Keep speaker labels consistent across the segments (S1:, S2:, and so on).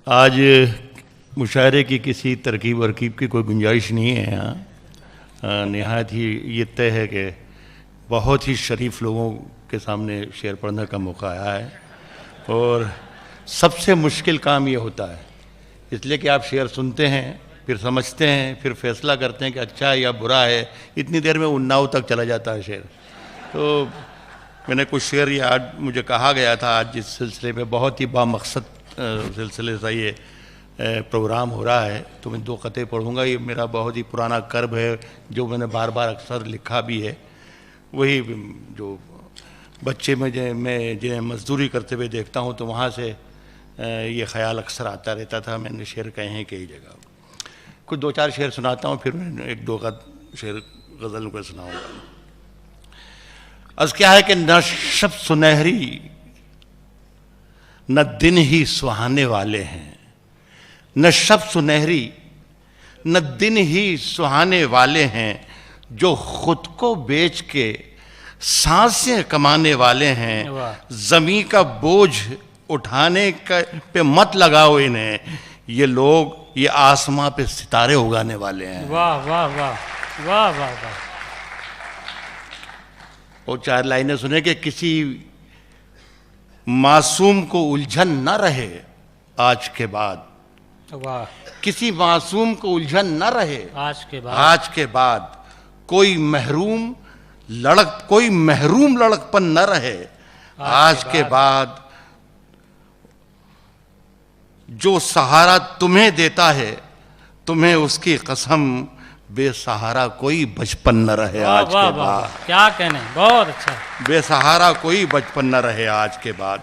S1: आज मुशायरे की किसी तरकीब वरकीब की कोई गुंजाइश नहीं है यहाँ। नहायत ही ये तय है कि बहुत ही शरीफ लोगों के सामने शेर पढ़ने का मौका आया है और सबसे मुश्किल काम ये होता है, इसलिए कि आप शेर सुनते हैं, फिर समझते हैं, फिर फैसला करते हैं कि अच्छा है या बुरा है। इतनी देर में उन्नाव तक चला जाता है शेर। तो मैंने कुछ शेर याद मुझे कहा गया था आज जिस सिलसिले में बहुत ही बामकसद सिलसिले से ये प्रोग्राम हो रहा है, तो मैं 2 क़ते पढ़ूँगा। ये मेरा बहुत ही पुराना कर्ब है जो मैंने बार बार अक्सर लिखा भी है। वही जो बच्चे में मैं जिन्हें मजदूरी करते हुए देखता हूँ तो वहाँ से ये ख़्याल अक्सर आता रहता था, मैंने शेर कहे हैं कई जगह। कुछ 2-4 शेर सुनाता हूँ, फिर मैं 1-2 का शेर गज़ल को सुनाऊँगा। अर्ज़ क्या है कि न शब सुनहरी न दिन ही सुहाने वाले हैं, न शब सुनहरी न दिन ही सुहाने वाले हैं, जो खुद को बेच के सांसें कमाने वाले हैं। ज़मीं का बोझ उठाने का पे मत लगाओ इन्हें, ये लोग ये आसमां पे सितारे उगाने वाले हैं।
S2: वाह वाह वाह वाह वाह वाह।
S1: और 4 लाइनें सुने कि किसी मासूम को उलझन न रहे आज के बाद।
S2: वाह।
S1: किसी मासूम को उलझन न रहे
S2: आज के बाद
S1: कोई महरूम लड़कपन न रहे आज के बाद। जो सहारा तुम्हें देता है तुम्हें उसकी कसम, बेसहारा कोई बचपन न रहे आज के बाद।
S2: क्या कहने, बहुत अच्छा।
S1: बेसहारा कोई बचपन न रहे आज के बाद।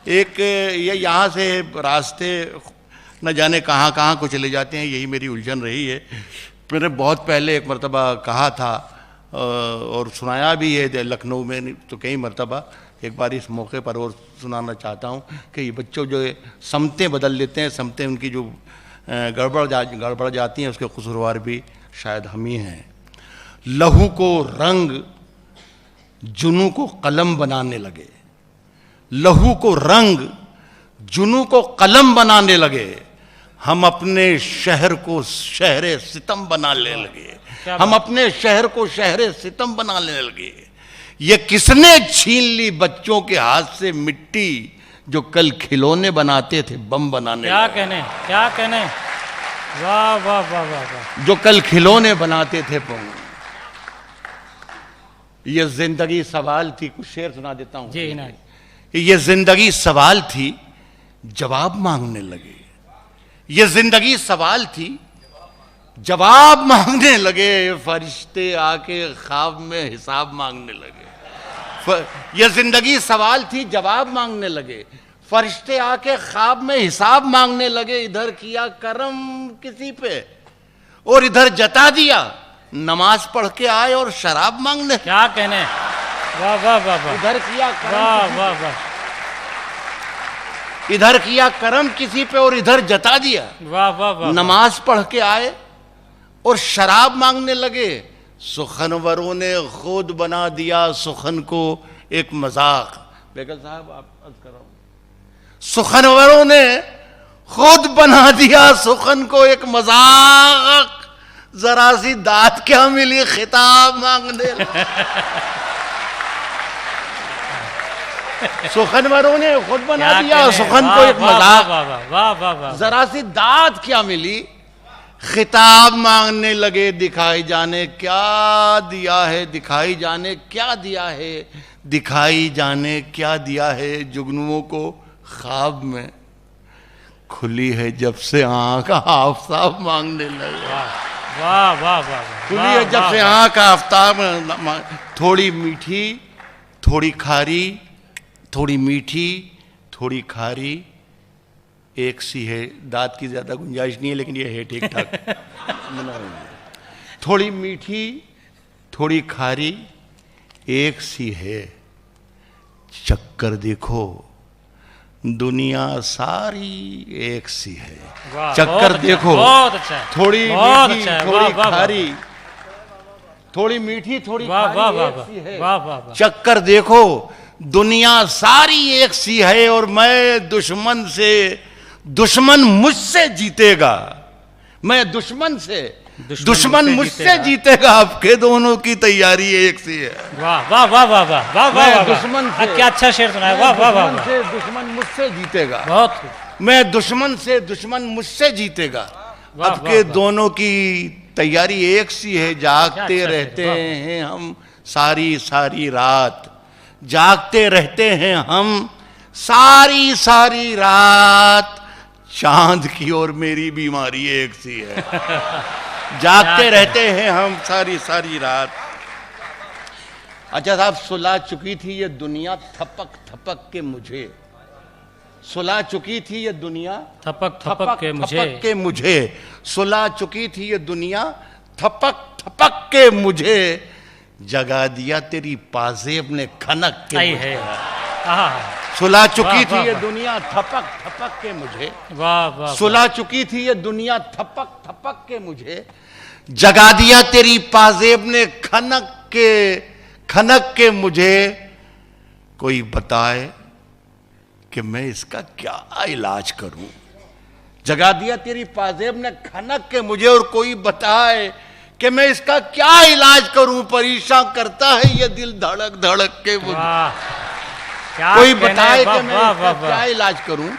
S1: एक ये यहाँ से रास्ते न जाने कहाँ कहाँ को चले जाते हैं, यही मेरी उलझन रही है। मैंने बहुत पहले एक मरतबा कहा था और सुनाया भी है लखनऊ में तो कई मरतबा, एक बार इस मौके पर और सुनाना चाहता हूँ कि ये बच्चों जो समतें बदल लेते हैं, समतें उनकी जो गड़बड़ जाती हैं, उसके कसूरवार भी शायद हम ही हैं। लहू को रंग जुनू को कलम बनाने लगे, लहू को रंग जुनू को कलम बनाने लगे। हम अपने शहर को शहरे सितम बनाने लगे, हम अपने शहर को शहरे सितम बनाने लगे। ये किसने छीन ली बच्चों के हाथ से मिट्टी, जो कल खिलौने बनाते थे बम बनाने
S2: क्या
S1: लगे।
S2: कहने, क्या कहने। वाह वाह वाह वाह वाह।
S1: जो कल खिलौने बनाते थे बम। ये जिंदगी सवाल थी, कुछ शेर सुना देता हूं
S2: जी ना।
S1: ये जिंदगी सवाल थी जवाब मांगने लगे, ये जिंदगी सवाल थी जवाब मांगने लगे। फरिश्ते आके ख्वाब में हिसाब मांगने लगे। ये जिंदगी सवाल थी जवाब मांगने लगे, फरिश्ते आके ख्वाब में हिसाब मांगने लगे। इधर किया करम किसी पे और इधर जता दिया, नमाज पढ़ के आए और शराब मांगने।
S2: क्या कहने, वाह वाह वाह वाह।
S1: इधर किया करम,
S2: वाह वाह वाह।
S1: इधर किया करम किसी पे और इधर जता दिया।
S2: वाह वाह वाह।
S1: नमाज पढ़ के आए और शराब मांगने लगे। सुखनवरों ने खुद बना दिया सुखन को एक मजाक। बेगल साहब आप अर्ज करो। सुखनवरों ने खुद बना दिया सुखन को एक मजाक, जरा सी दात क्या मिली खिताब मांगने। सुखनवरों ने खुद बना दिया सुखन को एक मजाक, जरा सी दात क्या मिली खिताब मांगने लगे। दिखाई जाने क्या दिया है, दिखाई जाने क्या दिया है, दिखाई जाने क्या दिया है। जुगनुओं को ख्वाब में खुली है जब से आंख आफताब मांगने लगे।
S2: वाह वाह वाह।
S1: खुली है जब से आंख आफताब, थोड़ी मीठी थोड़ी खारी, थोड़ी मीठी थोड़ी खारी एक सी है। दांत की ज्यादा गुंजाइश नहीं है लेकिन ये है ठीक ठाक। थोड़ी मीठी थोड़ी खारी एक सी है, चक्कर देखो दुनिया सारी एक सी है। चक्कर देखो, थोड़ी मीठी थोड़ी खारी, थोड़ी मीठी थोड़ी खारी एक सी है। चक्कर देखो दुनिया सारी एक सी है और मैं दुश्मन से दुश्मन मुझसे जीतेगा, मैं दुश्मन से, दुश्मन मुझसे जीतेगा, आपके दोनों की तैयारी एक सी है।
S2: वाह वाह वाह वाह वाह वाह वाह,
S1: दुश्मन से,
S2: क्या अच्छा शेर सुनाया, वाह वाह वाह,
S1: दुश्मन मुझसे जीतेगा,
S2: बहुत,
S1: मैं दुश्मन से, दुश्मन मुझसे जीतेगा, अब के दोनों की तैयारी एक सी है। जागते रहते हैं हम सारी सारी रात, जागते रहते हैं हम सारी सारी रात, चांद की और मेरी बीमारी एक सी है। जागते रहते हैं हम सारी सारी रात। अच्छा साहब, सुला चुकी थी ये दुनिया थपक थपक के मुझे, सुला चुकी थी ये दुनिया
S2: थपक थपक के मुझे,
S1: थपक के मुझे, सुला चुकी थी ये दुनिया थपक थपक के मुझे, जगा दिया तेरी पाजेब ने खनक के मुझे। सुला चुकी थी ये दुनिया थपक थपक के मुझे,
S2: वाह वाह,
S1: सुला चुकी थी ये दुनिया थपक थपक के मुझे, जगा दिया तेरी पाजेब ने खनक के मुझे। कोई बताए कि मैं इसका क्या इलाज करूं, जगा दिया तेरी पाजेब ने खनक के मुझे, और कोई बताए कि मैं इसका क्या इलाज करूं, परेशान करता है ये दिल धड़क धड़क के मुझे। कोई बताए कि मैं इसका क्या इलाज करूं,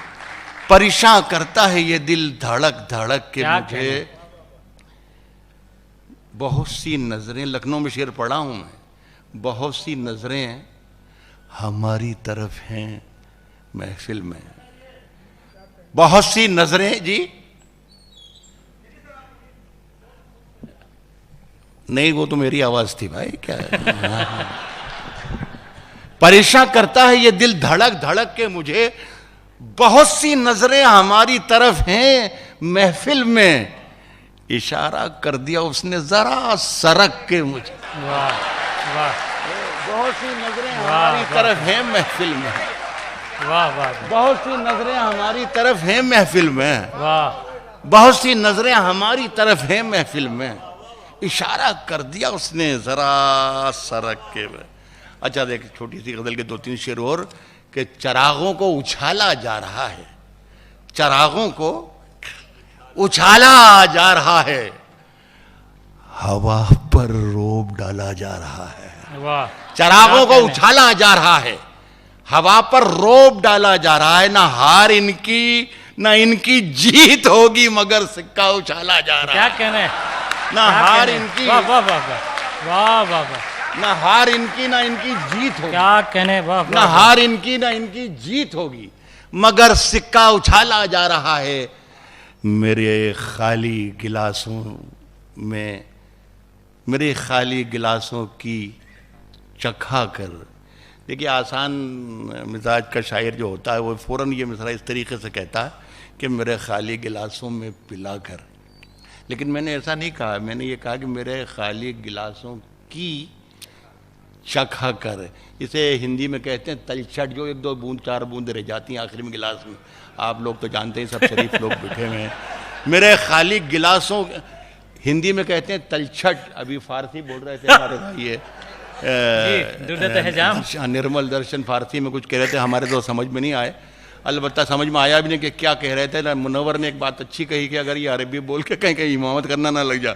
S1: परेशान करता है ये दिल धड़क धड़क के मुझे। बहुत सी नजरें, लखनऊ में शेर पढ़ा हूं मैं, बहुत सी नजरें हमारी तरफ हैं महफिल में, बहुत सी नजरें, जी नहीं वो तो मेरी आवाज थी भाई, क्या है? परेशान करता है ये दिल धड़क धड़क के मुझे, बहुत सी नजरें हमारी तरफ हैं महफिल में, इशारा कर दिया उसने जरा सरक के मुझे।
S2: वाह वाह,
S1: बहुत सी नजरें हमारी तरफ हैं महफिल में,
S2: वाह वाह,
S1: बहुत सी नजरें हमारी तरफ हैं महफिल में,
S2: वाह,
S1: बहुत सी नजरें हमारी तरफ हैं महफिल में, इशारा कर दिया उसने जरा सरक के। अच्छा देख, छोटी सी गजल के दो तीन शेर और, कि चरागों को उछाला जा रहा है, चरागों को उछाला जा रहा है, हवा पर रोब डाला जा रहा है।
S2: वाह,
S1: चरागों को उछाला जा रहा है, हवा पर रोब डाला जा रहा है, ना हार इनकी ना इनकी जीत होगी, मगर सिक्का उछाला जा रहा है।
S2: क्या कहने,
S1: ना हार इनकी,
S2: वाह वाह वाह वाह वाह वाह,
S1: ना हार इनकी ना इनकी जीत होगी,
S2: क्या कहने, वाह,
S1: ना हार इनकी ना इनकी जीत होगी, मगर सिक्का उछाला जा रहा है। मेरे खाली गिलासों में, मेरे खाली गिलासों की चखा कर। देखिए, आसान मिजाज का शायर जो होता है वो फ़ौरन ये मिसरा इस तरीके से कहता है कि मेरे खाली गिलासों में पिला कर, लेकिन मैंने ऐसा नहीं कहा, मैंने ये कहा कि मेरे खाली गिलासों की चखा कर। इसे हिंदी में कहते हैं तलछट, जो एक दो बूंद चार बूंद रह जाती हैं आखिरी में गिलास में। आप लोग तो जानते हैं, सब शरीफ लोग बैठे हुए हैं। मेरे खाली गिलासों, हिंदी में कहते हैं तलछट। अभी फारसी बोल रहे थे हमारे भाई ये निर्मल दर्शन, फारसी में कुछ कह रहे थे, हमारे तो समझ में नहीं आए, अलबत्ता समझ में आया भी नहीं कि क्या कह रहे थे। मुनव्वर ने एक बात अच्छी कही कि अगर ये अरबी बोल के कहीं कहीं इमामत करना ना लग जा,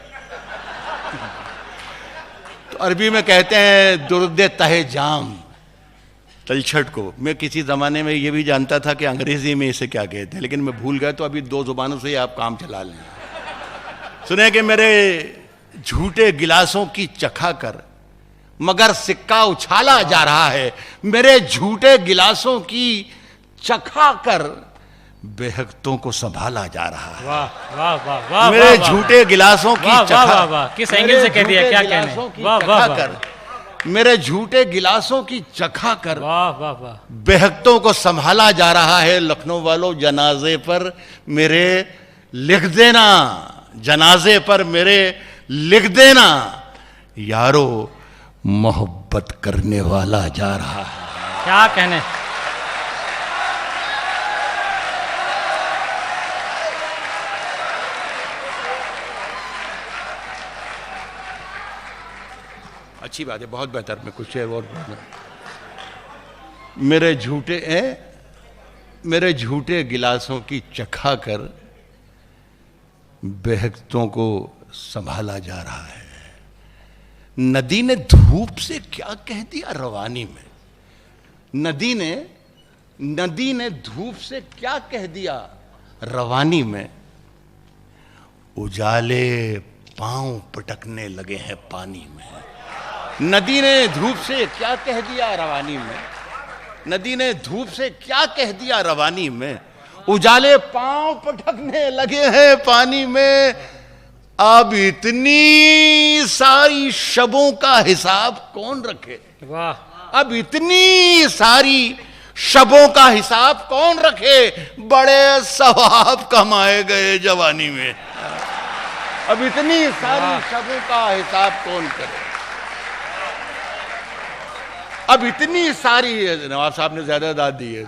S1: तो अरबी में कहते हैं दुर्दे तहे जाम, तलछट को। मैं किसी ज़माने में ये भी जानता था कि अंग्रेज़ी में इसे क्या कहते हैं, लेकिन मैं भूल गया, तो अभी दो ज़ुबानों से ही आप काम चला लें। सुने कि मेरे झूठे गिलासों की चखा कर, मगर सिक्का उछाला जा रहा है। मेरे झूठे गिलासों की चखा कर बेहक्तों को संभाला जा रहा है।
S2: वाह वाह वाह वाह,
S1: मेरे झूठे गिलासों की चखा,
S2: वाह, किस एंगल से कह दिया, क्या कहने, वाह वाह वाह,
S1: मेरे झूठे गिलासों की चखा कर
S2: वाह वाह वाह,
S1: बेहक्तों को संभाला जा रहा है। लखनऊ वालों, जनाजे पर मेरे लिख देना, जनाजे पर मेरे लिख देना, यारो मोहब्बत करने वाला जा रहा है।
S2: क्या कहने,
S1: अच्छी बात है, बहुत बेहतर। में कुछ शेर और मेरे झूठे हैं, मेरे झूठे गिलासों की चखा कर बहकतों को संभाला जा रहा है। नदी ने धूप से क्या कह दिया रवानी में, नदी ने धूप से क्या कह दिया रवानी में। उजाले पांव पटकने लगे हैं पानी में। नदी ने धूप से क्या कह दिया रवानी में, नदी ने धूप से क्या कह दिया रवानी में। उजाले पांव पटकने लगे हैं पानी में। अब इतनी सारी शबों का हिसाब कौन रखे।
S2: वाह,
S1: अब इतनी सारी शबों का हिसाब कौन रखे। बड़े सवाब कमाए गए जवानी में। अब इतनी सारी शबों का हिसाब कौन करे। अब इतनी सारी, नवाब साहब ने ज्यादा दाद दी है।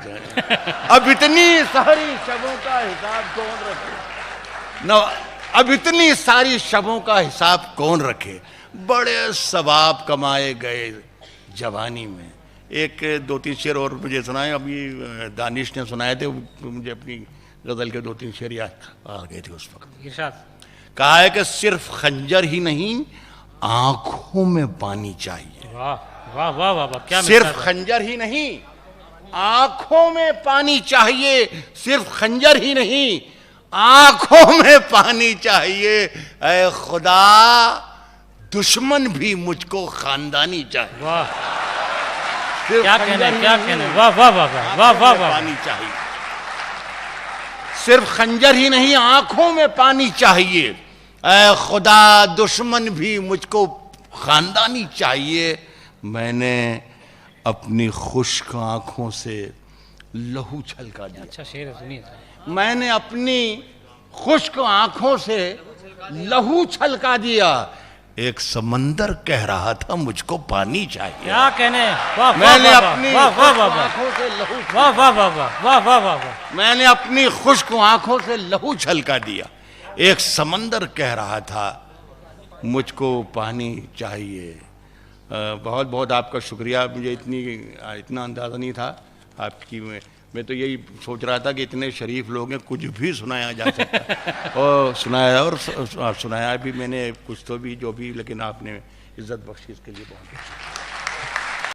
S1: अब इतनी सारी शबों का हिसाब कौन रखे। अब इतनी सारी शबों का हिसाब कौन रखे। बड़े सवाब कमाए गए जवानी में। एक दो तीन शेर और मुझे सुनाए, अभी दानिश ने सुनाए थे, मुझे अपनी गजल के दो तीन शेर याद आ गए थे उस वक्त।
S2: इरशाद।
S1: कहा है कि सिर्फ खंजर ही नहीं आंखों में पानी चाहिए।
S2: वाह वाह वाह वाह, क्या
S1: सिर्फ खंजर ही नहीं आंखों में पानी चाहिए। सिर्फ खंजर ही नहीं आंखों में पानी चाहिए। ऐ खुदा दुश्मन भी मुझको खानदानी चाहिए।
S2: वाह, क्या कहने, क्या कहने। वाह वाह वाह वाह वाह वाह वाह,
S1: पानी चाहिए। सिर्फ खंजर ही नहीं आंखों में पानी चाहिए। ऐ खुदा दुश्मन भी मुझको खानदानी चाहिए। मैंने अपनी खुश्क आंखों से लहू छलका दिया।
S2: अच्छा शेर है, सुनिए।
S1: मैंने अपनी खुश्क आंखों से लहू छलका दिया। एक समंदर कह रहा था मुझको पानी चाहिए।
S2: क्या कहने। वाह,
S1: मैंने
S2: वाह,
S1: अपनी
S2: वाह, वाह, वाह, वाह,
S1: आंखों से लहू
S2: वाह वाह वाह वाह वाह वाह वाह वाह,
S1: मैंने अपनी खुश्क आंखों से लहू छलका दिया। एक समंदर कह रहा था मुझको पानी चाहिए। बहुत बहुत आपका शुक्रिया। मुझे इतना अंदाज़ा नहीं था आपकी। मैं तो यही सोच रहा था कि इतने शरीफ लोग हैं, कुछ भी सुनाया जा सकता है। और सुनाया भी मैंने कुछ तो भी जो भी, लेकिन आपने इज्जत बख्शी, इसके लिए बहुत